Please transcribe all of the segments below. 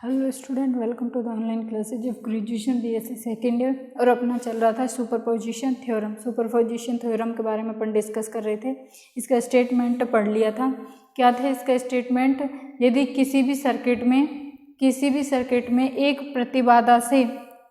Hello student, welcome to the online classes of graduation BSc second year. और अपना चल रहा था सुपरपोजिशन थ्योरम। सुपरपोजिशन थ्योरम के बारे में अपन डिस्कस कर रहे थे। इसका स्टेटमेंट पढ़ लिया था। क्या था इसका स्टेटमेंट? यदि किसी भी सर्किट में एक प्रतिबाधा से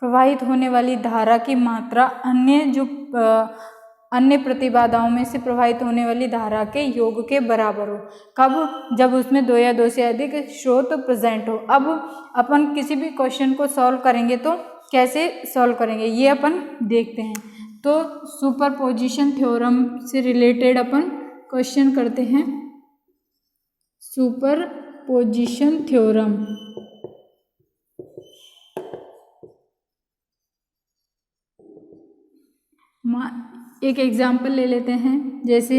प्रवाहित होने वाली धारा की मात्रा अन्य प्रतिबाधाओं में से प्रवाहित होने वाली धारा के योग के बराबर हो। कब? जब उसमें दो या दो से अधिक स्रोत प्रेजेंट हो। अब अपन किसी भी क्वेश्चन को सॉल्व करेंगे तो कैसे सॉल्व करेंगे ये अपन देखते हैं। तो सुपरपोजिशन थ्योरम से रिलेटेड अपन क्वेश्चन करते हैं। सुपरपोजिशन थ्योरम एक एग्जाम्पल ले लेते हैं। जैसे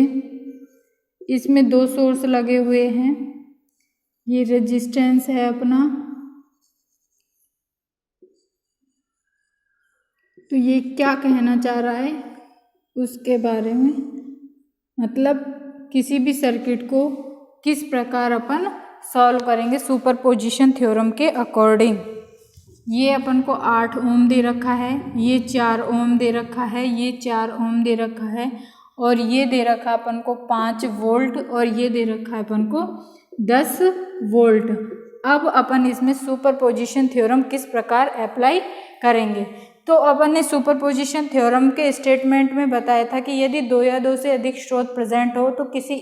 इसमें दो सोर्स लगे हुए हैं, ये रेजिस्टेंस है अपना, तो ये क्या कहना चाह रहा है उसके बारे में, मतलब किसी भी सर्किट को किस प्रकार अपन सॉल्व करेंगे सुपरपोजिशन थ्योरम के अकॉर्डिंग। ये अपन को 8 ओम दे रखा है, ये 4 ओम दे रखा है, ये 4 ओम दे रखा है, और ये दे रखा अपन को 5 वोल्ट, और ये दे रखा है अपन को 10 वोल्ट। अब अपन इसमें सुपरपोजिशन थ्योरम किस प्रकार अप्लाई करेंगे? तो अपन ने सुपरपोजिशन थ्योरम के स्टेटमेंट में बताया था कि यदि दो या दो से अधिक स्रोत प्रेजेंट हो तो किसी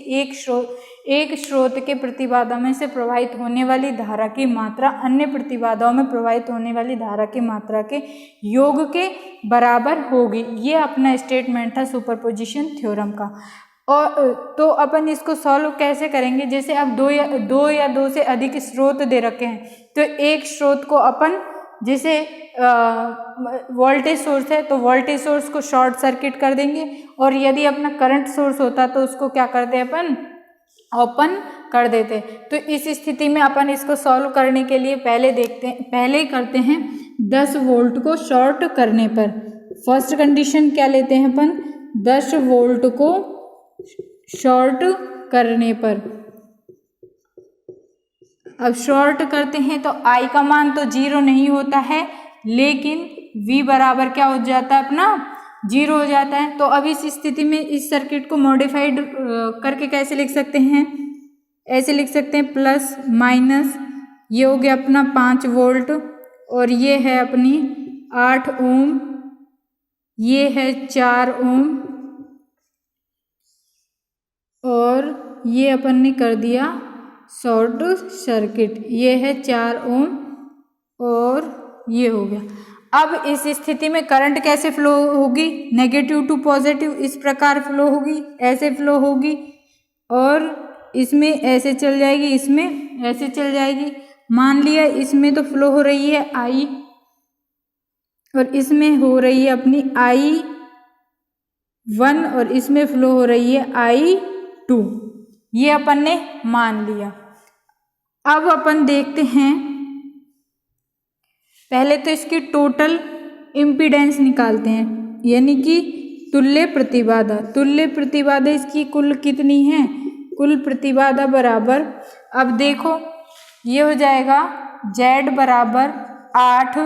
एक स्रोत के प्रतिबाधा में से प्रवाहित होने वाली धारा की मात्रा अन्य प्रतिबाधाओं में प्रवाहित होने वाली धारा की मात्रा के योग के बराबर होगी। ये अपना स्टेटमेंट था सुपरपोजिशन थ्योरम का। और तो अपन इसको सॉल्व कैसे करेंगे? जैसे अब दो या दो से अधिक स्रोत दे रखे हैं, तो एक स्रोत को अपन, जैसे वोल्टेज सोर्स है तो वोल्टेज सोर्स को शॉर्ट सर्किट कर देंगे, और यदि अपना करंट सोर्स होता तो उसको क्या करते हैं अपन? ओपन कर देते। तो इस स्थिति में अपन इसको सॉल्व करने के लिए पहले करते हैं 10 वोल्ट को शॉर्ट करने पर। फर्स्ट कंडीशन क्या लेते हैं अपन? 10 वोल्ट को शॉर्ट करने पर। अब शॉर्ट करते हैं तो I का मान तो 0 नहीं होता है, लेकिन V बराबर क्या हो जाता है अपना? 0 हो जाता है। तो अब इस स्थिति में इस सर्किट को मॉडिफाइड करके कैसे लिख सकते हैं? ऐसे लिख सकते हैं प्लस माइनस, ये हो गया अपना 5 वोल्ट, और ये है अपनी 8 ओम, ये है 4 ओम, और ये अपन ने कर दिया शॉर्ट सर्किट। ये है 4 ओम और ये हो गया। अब इस स्थिति में करंट कैसे फ्लो होगी? नेगेटिव टू पॉजिटिव इस प्रकार फ्लो होगी, ऐसे फ्लो होगी, और इसमें ऐसे चल जाएगी, इसमें ऐसे चल जाएगी। मान लिया इसमें तो फ्लो हो रही है I, और इसमें हो रही है अपनी I1, और इसमें फ्लो हो रही है I2। ये अपन ने मान लिया। अब अपन देखते हैं, पहले तो इसकी टोटल इम्पीडेंस निकालते हैं, यानी कि तुल्य प्रतिबाधा। तुल्य प्रतिबाधा इसकी कुल कितनी है? कुल प्रतिबाधा बराबर, अब देखो ये हो जाएगा Z बराबर 8,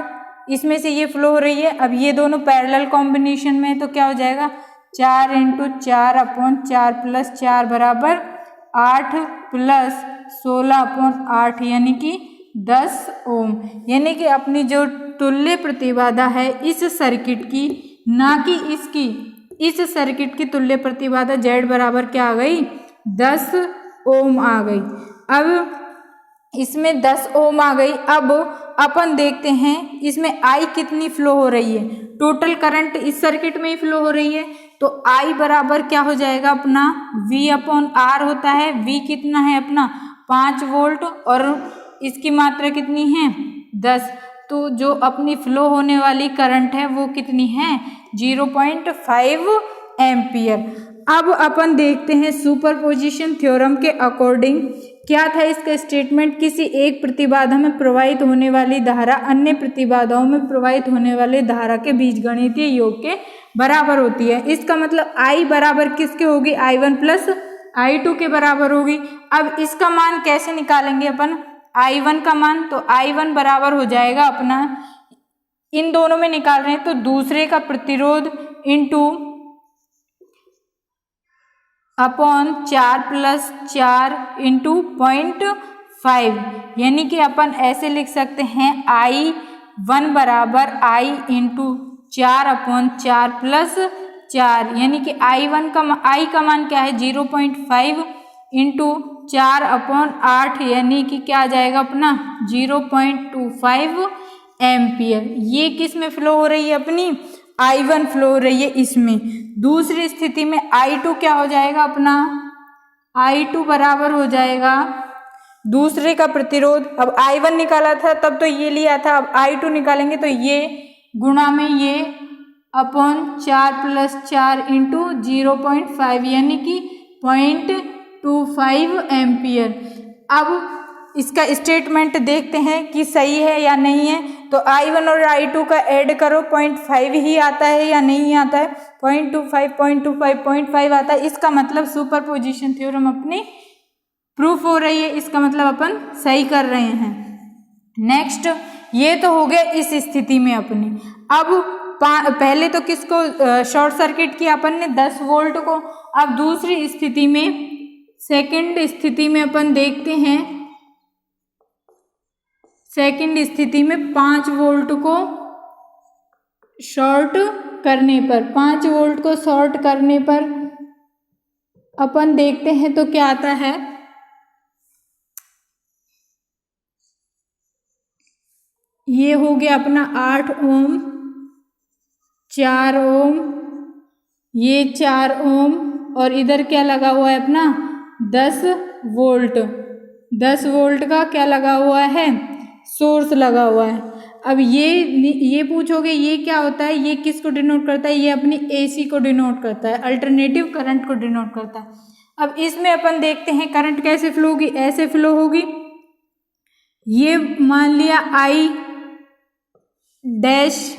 इसमें से ये फ्लो हो रही है। अब ये दोनों पैरेलल कॉम्बिनेशन में, तो क्या हो जाएगा? 4 × 4/4 + 4 बराबर 8 + 16/8, यानी कि 10 ओम। यानी कि अपनी जो तुल्य प्रतिबाधा है इस सर्किट की, ना कि इसकी, इस सर्किट की तुल्य प्रतिबाधा Z बराबर क्या आ गई? 10 ओम आ गई। अब इसमें 10 ओम आ गई। अब अपन देखते हैं इसमें I कितनी फ्लो हो रही है। टोटल करंट इस सर्किट में ही फ्लो हो रही है, तो I बराबर क्या हो जाएगा अपना? V/R होता है। V कितना है अपना? 5 वोल्ट, और इसकी मात्रा कितनी है? 10। तो जो अपनी फ्लो होने वाली करंट है वो कितनी है? 0.5 एम्पियर। अब अपन देखते हैं सुपरपोजिशन थ्योरम के अकॉर्डिंग क्या था इसका स्टेटमेंट? किसी एक प्रतिबाधा में प्रवाहित होने वाली धारा अन्य प्रतिबाधाओं में प्रवाहित होने वाले धारा के बीजगणितीय योग के बराबर होती है। इसका मतलब I बराबर किसके होगी? I1 + I2 के बराबर होगी। अब इसका मान कैसे निकालेंगे अपन? I1 का मान, तो I1 बराबर हो जाएगा अपना, इन दोनों में निकाल रहे हैं तो दूसरे का प्रतिरोध इंटू अपॉन 4+4 इंटू 0.5, यानी कि अपन ऐसे लिख सकते हैं I1 बराबर I इंटू 4/4+4, यानी कि I1 का I का मान क्या है 0.5 इंटू 4/8, यानी कि क्या आ जाएगा अपना 0.25 एम्पियर। ये किस में फ्लो हो रही है अपनी I1 फ्लो हो रही है इसमें। दूसरी स्थिति में I2 क्या हो जाएगा अपना, I2 बराबर हो जाएगा दूसरे का प्रतिरोध, अब I1 निकाला था तब तो ये लिया था, अब I2 निकालेंगे तो ये गुणा में ये अपॉन 4+4 इंटू 0.5, यानी कि 0.25 एम्पियर। अब इसका स्टेटमेंट देखते हैं कि सही है या नहीं है, तो I1 और I2 का ऐड करो 0.5 ही आता है या नहीं आता है, 0.25 आता है। इसका मतलब सुपरपोजिशन थ्योरम अपनी प्रूफ हो रही है, इसका मतलब अपन सही कर रहे हैं। नेक्स्ट, ये तो हो गया इस स्थिति में अपनी। अब पहले तो किसको शॉर्ट सर्किट किया अपन ने 10 वोल्ट को। अब दूसरी स्थिति में, सेकंड स्थिति में अपन देखते हैं, सेकंड स्थिति में 5 वोल्ट को शॉर्ट करने पर, 5 वोल्ट को शॉर्ट करने पर अपन देखते हैं तो क्या आता है, ये हो गया अपना 8 ओम, 4 ओम, ये 4 ओम, और इधर क्या लगा हुआ है अपना 10 वोल्ट, 10 वोल्ट का क्या लगा हुआ है सोर्स लगा हुआ है। अब ये पूछोगे ये क्या होता है, ये किसको डिनोट करता है, ये अपनी AC को डिनोट करता है, अल्टरनेटिव करंट को डिनोट करता है। अब इसमें अपन देखते हैं करंट कैसे फ्लो होगी, ऐसे फ्लो होगी, ये मान लिया I डैश,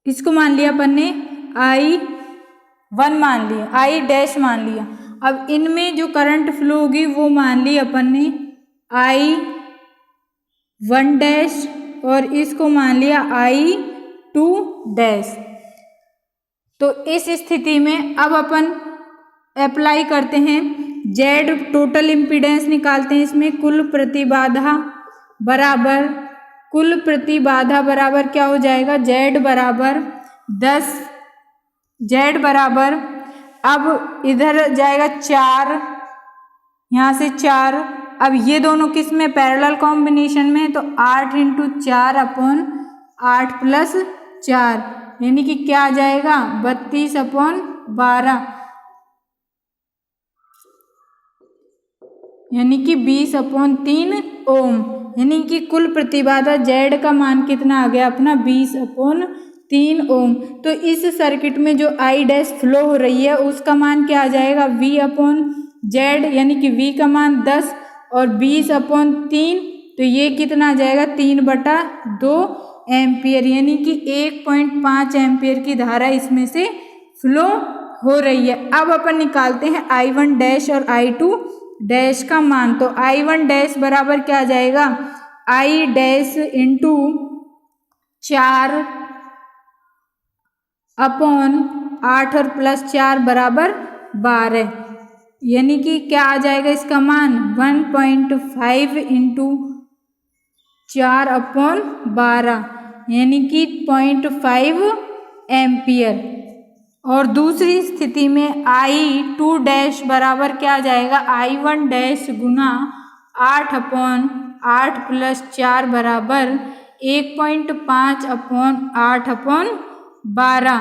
इसको मान लिया अपन ने I1 मान लिया, I डैश मान लिया। अब इनमें जो करंट फ्लो होगी वो मान ली अपन ने I1 डैश, और इसको मान लिया I2 डैश। तो इस स्थिति में अब अपन अप्लाई करते हैं, Z टोटल इम्पीडेंस निकालते हैं, इसमें कुल प्रतिबाधा बराबर, कुल प्रतिबाधा बराबर क्या हो जाएगा, Z बराबर 10, Z बराबर, अब इधर जाएगा 4, यहाँ से 4, अब ये दोनों किस में पैरेलल कॉम्बिनेशन में, तो 8 इंटू 4/8+4, यानी कि क्या आ जाएगा 32/12, यानी कि 20/3 ओम, यानी कि कुल प्रतिबाधा Z का मान कितना आ गया अपना 20/3 ओम। तो इस सर्किट में जो I डैश फ्लो हो रही है उसका मान क्या आ जाएगा V/Z, यानी कि V का मान 10 और 20/3, तो ये कितना आ जाएगा 3/2 एम्पियर, यानी कि 1.5 एम्पियर की धारा इसमें से फ्लो हो रही है। अब अपन निकालते हैं I1 डैश और I2 डैश का मान, तो I1 डैश बराबर क्या आ जाएगा, I डैश इंटू 4/8 और +4 बराबर 12, यानी कि क्या आ जाएगा इसका मान 1.5 इंटू 4/12, यानी कि 0.5 एम्पियर। और दूसरी स्थिति में I2 डैश बराबर क्या आ जाएगा, I1 डैश गुना 8/8+4 बराबर 1.5/8/12,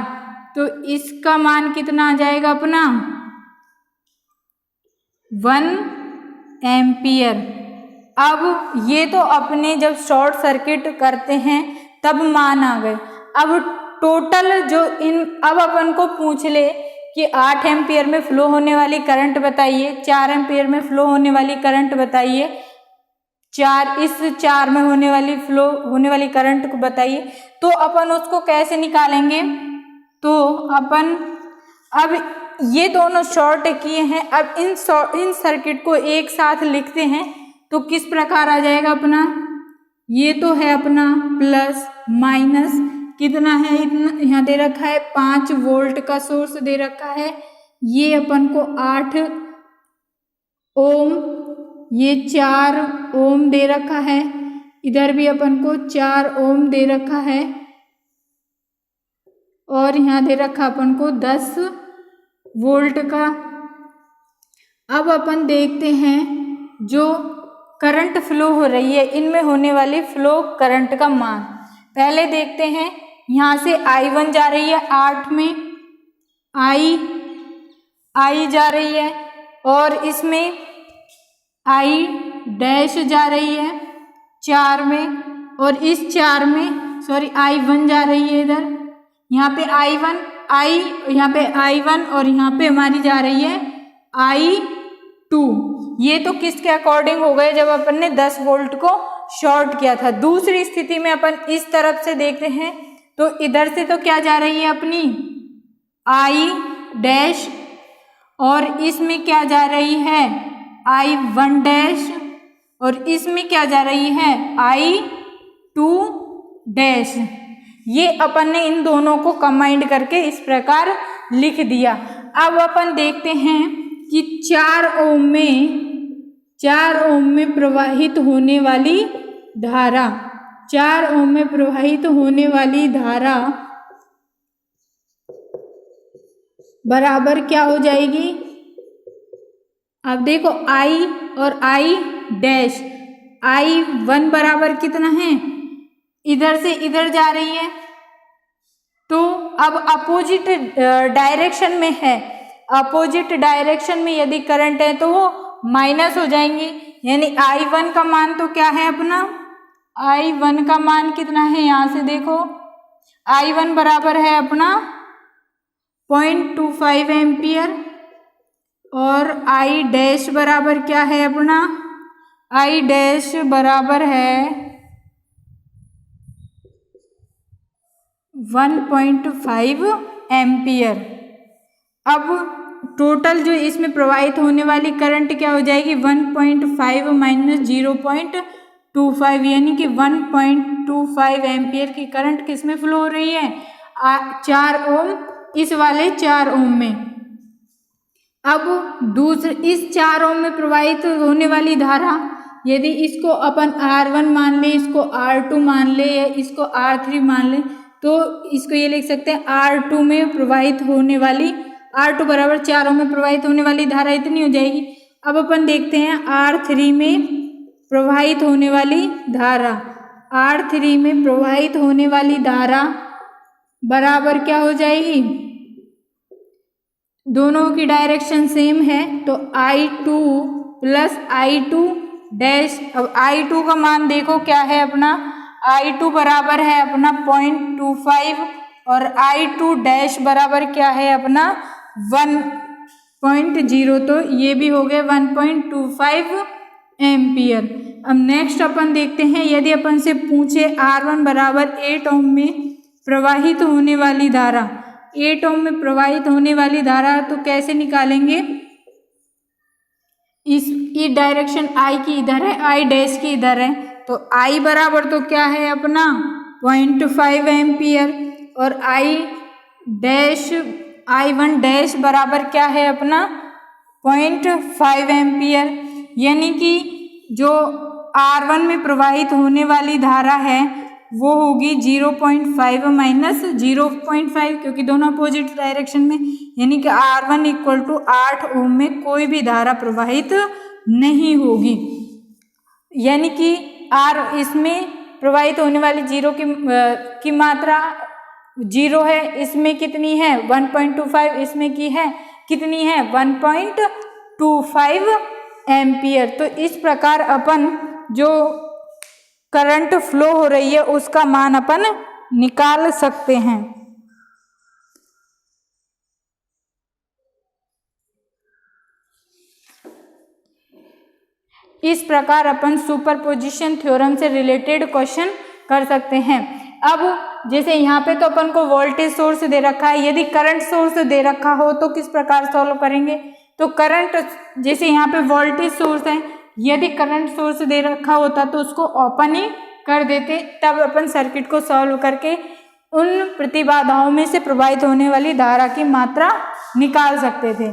तो इसका मान कितना आ जाएगा अपना 1 एम्पियर। अब ये तो अपने जब शॉर्ट सर्किट करते हैं तब मान आ गए। अब टोटल जो अब अपन को पूछ ले कि 8 एम्पियर में फ्लो होने वाली करंट बताइए, 4 एम्पियर में फ्लो होने वाली करंट बताइए, 4 में होने वाली फ्लो होने वाली करंट को बताइए, तो अपन उसको कैसे निकालेंगे, तो अपन अब ये दोनों शॉर्ट किए हैं। अब इन सर्किट को एक साथ लिखते हैं तो किस प्रकार आ जाएगा अपना, ये तो है अपना प्लस माइनस कितना है, इतना यहाँ दे रखा है 5 वोल्ट का सोर्स दे रखा है, ये अपन को 8 ओम, ये 4 ओम दे रखा है, इधर भी अपन को 4 ओम दे रखा है और यहाँ दे रखा अपन को 10 वोल्ट का। अब अपन देखते हैं जो करंट फ्लो हो रही है, इनमें होने वाली फ्लो करंट का मान पहले देखते हैं। यहाँ से I1 जा रही है 8 में, I जा रही है और इसमें I डैश जा रही है 4 में और इस 4 में सॉरी I1 जा रही है इधर, यहाँ पे यहाँ पे I1 और यहाँ पे हमारी जा रही है I2। ये तो किसके अकॉर्डिंग हो गए, जब अपन ने 10 वोल्ट को शॉर्ट किया था। दूसरी स्थिति में अपन इस तरफ से देखते हैं तो इधर से तो क्या जा रही है अपनी I डैश और इसमें क्या जा रही है I1 डैश और इसमें क्या जा रही है I2 डैश। ये अपन ने इन दोनों को कंबाइंड करके इस प्रकार लिख दिया। अब अपन देखते हैं कि 4 ओम में प्रवाहित होने वाली धारा, 4 ओम में प्रवाहित होने वाली धारा बराबर क्या हो जाएगी। अब देखो I और I डैश, I1 बराबर कितना है, इधर से इधर जा रही है तो अब अपोजिट डायरेक्शन में है, अपोजिट डायरेक्शन में यदि करंट है तो वो माइनस हो जाएंगी। यानी I1 का मान तो क्या है अपना, I1 का मान कितना है, यहाँ से देखो I1 बराबर है अपना 0.25 एम्पियर और I डैश बराबर क्या है अपना, I डैश बराबर है 1.5 एम्पियर। अब टोटल जो इसमें प्रवाहित होने वाली करंट क्या हो जाएगी 1.5 माइनस 0.25 यानी कि 1.25 एम्पियर की करंट किस में फ्लो हो रही है 4 ओम, इस वाले 4 ओम में। अब दूसरे इस 4 ओम में प्रवाहित होने वाली धारा यदि इसको अपन R1 मान ले, इसको R2 मान ले या इसको R3 मान ले तो इसको ये लिख सकते हैं R2 में प्रवाहित होने वाली, R2 बराबर 4 ओम में प्रवाहित होने वाली धारा इतनी हो जाएगी। अब अपन देखते हैं R3 में प्रवाहित होने वाली धारा, R3 में प्रवाहित होने वाली धारा बराबर क्या हो जाएगी, दोनों की डायरेक्शन सेम है तो I2 प्लस I2 डैश। अब I2 का मान देखो क्या है अपना, I2 बराबर है अपना 0.25 और I2 डैश बराबर क्या है अपना 1.0, तो ये भी हो गए 1.25 एम्पियर। अब नेक्स्ट अपन देखते हैं यदि अपन से पूछे R1 बराबर 8 ओम में प्रवाहित होने वाली धारा, 8 ओम में प्रवाहित होने वाली धारा तो कैसे निकालेंगे, इस डायरेक्शन I की इधर है, I डैश की इधर है तो I बराबर तो क्या है अपना 0.5 एम्पियर और I1 डैश बराबर क्या है अपना 0.5 एम्पियर। यानी कि जो R1 में प्रवाहित होने वाली धारा है वो होगी 0.5 माइनस 0.5 क्योंकि दोनों अपोजिट डायरेक्शन में, यानी कि R1 इक्वल टू 8 ओम में कोई भी धारा प्रवाहित नहीं होगी। यानी कि इसमें प्रवाहित होने वाली जीरो की मात्रा 0 है, इसमें कितनी है 1.25, इसमें की है कितनी है 1.25 एम्पियर। तो इस प्रकार अपन जो करंट फ्लो हो रही है उसका मान अपन निकाल सकते हैं। इस प्रकार अपन सुपरपोजिशन थ्योरम से रिलेटेड क्वेश्चन कर सकते हैं। अब जैसे यहाँ पे तो अपन को वोल्टेज सोर्स दे रखा है, यदि करंट सोर्स दे रखा हो तो किस प्रकार सॉल्व करेंगे। तो करंट, जैसे यहाँ पे वोल्टेज सोर्स है, यदि करंट सोर्स दे रखा होता तो उसको ओपन ही कर देते, तब अपन सर्किट को सॉल्व करके उन प्रतिबाधाओं में से प्रवाहित होने वाली धारा की मात्रा निकाल सकते थे।